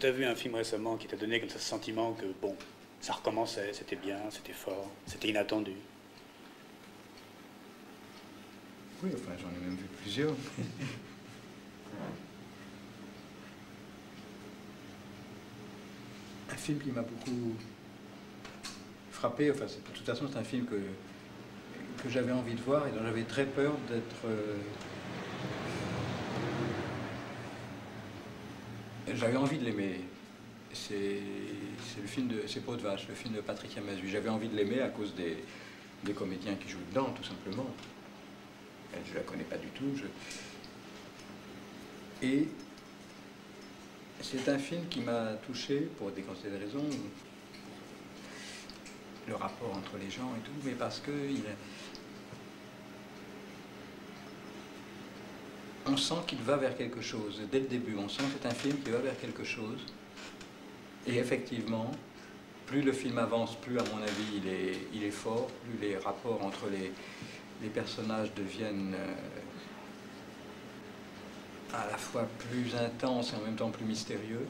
tu as vu un film récemment qui t'a donné comme ça ce sentiment que, bon, ça recommençait, c'était bien, c'était fort, c'était inattendu? Oui, enfin, j'en ai même vu plusieurs. Un film qui m'a beaucoup frappé, enfin, de toute façon, c'est un film que j'avais envie de voir et dont j'avais très peur d'être... J'avais envie de l'aimer. C'est le film de... C'est Peau de vache, le film de Patricia Mazu. J'avais envie de l'aimer à cause des comédiens qui jouent dedans, tout simplement. Elle, je la connais pas du tout. Et c'est un film qui m'a touché pour des raisons, le rapport entre les gens et tout, mais parce que on sent qu'il va vers quelque chose. Dès le début, on sent que c'est un film qui va vers quelque chose. Et effectivement, plus le film avance, plus à mon avis il est fort, plus les rapports entre les personnages deviennent à la fois plus intenses et en même temps plus mystérieux,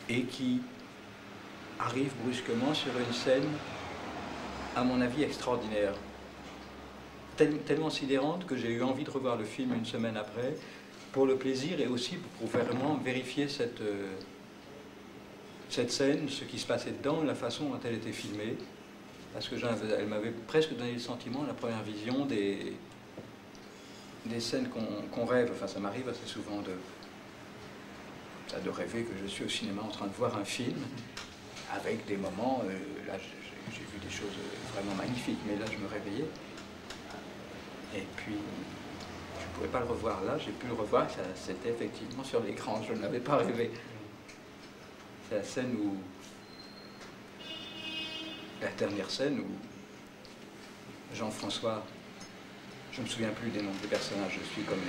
et qui arrive brusquement sur une scène, à mon avis, extraordinaire. Tellement sidérante que j'ai eu envie de revoir le film une semaine après, pour le plaisir et aussi pour vraiment vérifier cette scène, ce qui se passait dedans, la façon dont elle était filmée. Parce que elle m'avait presque donné le sentiment, la première vision, des scènes qu'on rêve. Enfin, ça m'arrive assez souvent de rêver que je suis au cinéma en train de voir un film, avec des moments, là j'ai vu des choses vraiment magnifiques, mais là je me réveillais. Et puis, je ne pouvais pas le revoir là, j'ai pu le revoir, c'était effectivement sur l'écran, je ne l'avais pas rêvé. C'est la scène où... La dernière scène où Jean-François, je ne me souviens plus des noms des personnages, je suis comme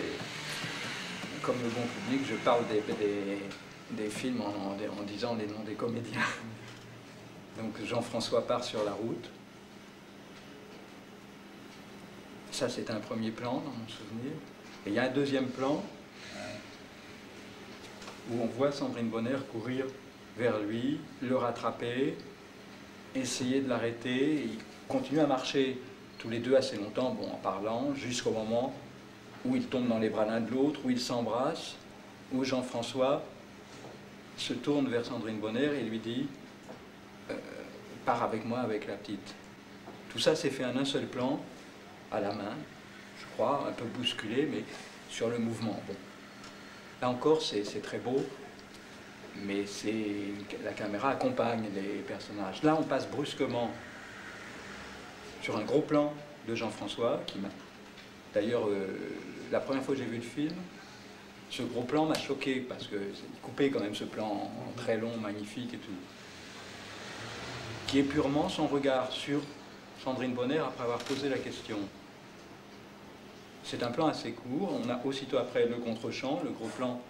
le bon public, je parle des films en disant les noms des comédiens. Donc Jean-François part sur la route. Ça, c'est un premier plan dans mon souvenir. Et il y a un deuxième plan où on voit Sandrine Bonner courir vers lui, le rattraper, essayer de l'arrêter. Ils continuent à marcher tous les deux assez longtemps, bon, en parlant, jusqu'au moment où ils tombent dans les bras l'un de l'autre, où ils s'embrassent, où Jean-François se tourne vers Sandrine Bonner et lui dit « Pars avec moi avec la petite ». Tout ça s'est fait en un seul plan, à la main, je crois, un peu bousculé, mais sur le mouvement. Bon. Là encore, c'est très beau, mais la caméra accompagne les personnages. Là, on passe brusquement sur un gros plan de Jean-François, qui m'a... D'ailleurs, la première fois que j'ai vu le film, ce gros plan m'a choqué, parce qu'il coupait quand même ce plan très long, magnifique et tout, qui est purement son regard sur Sandrine Bonner après avoir posé la question. C'est un plan assez court, on a aussitôt après le contre-champ, le gros plan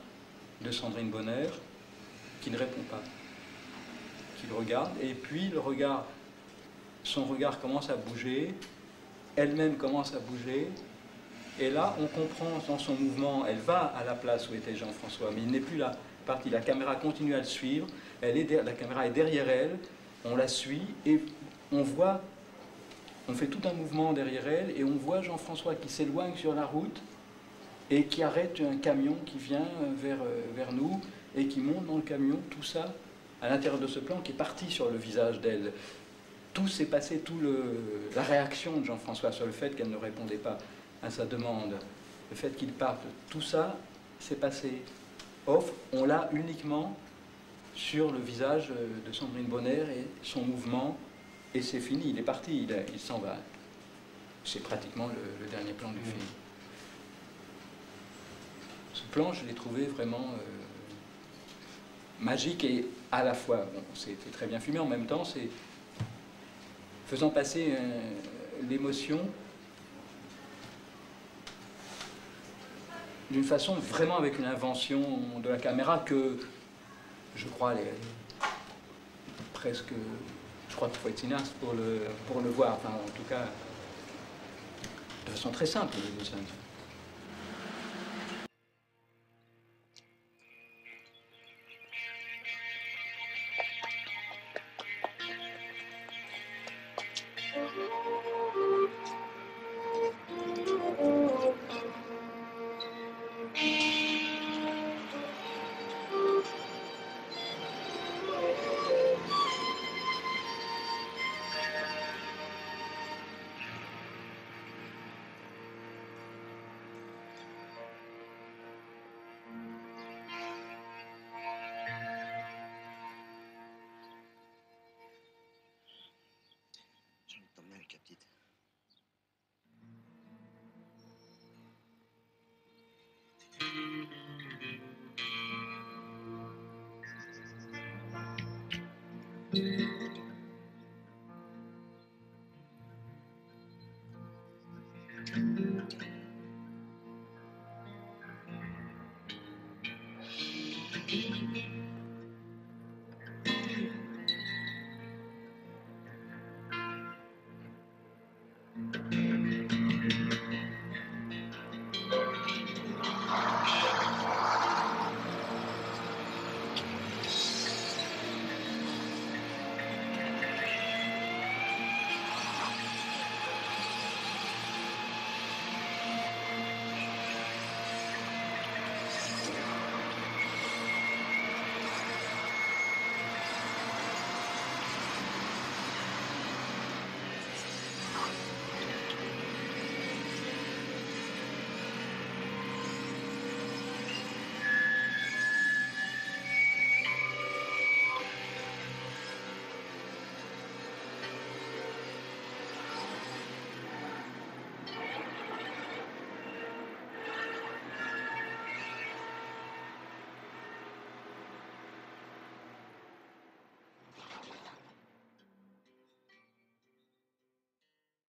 de Sandrine Bonner, qui ne répond pas, qui le regarde, et puis son regard commence à bouger, elle-même commence à bouger, et là on comprend dans son mouvement, elle va à la place où était Jean-François, mais il n'est plus là, parti, la caméra continue à le suivre, la caméra est derrière elle, on la suit, et on voit... On fait tout un mouvement derrière elle et on voit Jean-François qui s'éloigne sur la route et qui arrête un camion qui vient vers nous et qui monte dans le camion, tout ça à l'intérieur de ce plan qui est parti sur le visage d'elle. Tout s'est passé, la réaction de Jean-François sur le fait qu'elle ne répondait pas à sa demande, le fait qu'il parte, tout ça s'est passé off, on l'a uniquement sur le visage de Sandrine Bonner et son mouvement. Et c'est fini, il est parti, il s'en va. C'est pratiquement le dernier plan du film. Ce plan, je l'ai trouvé vraiment magique et à la fois, bon, c'était très bien filmé, en même temps, c'est faisant passer l'émotion d'une façon vraiment avec une invention de la caméra que, je crois, presque... Je crois qu'il faut être cinéaste pour le voir, enfin en tout cas de façon très simple. Cap-Tite.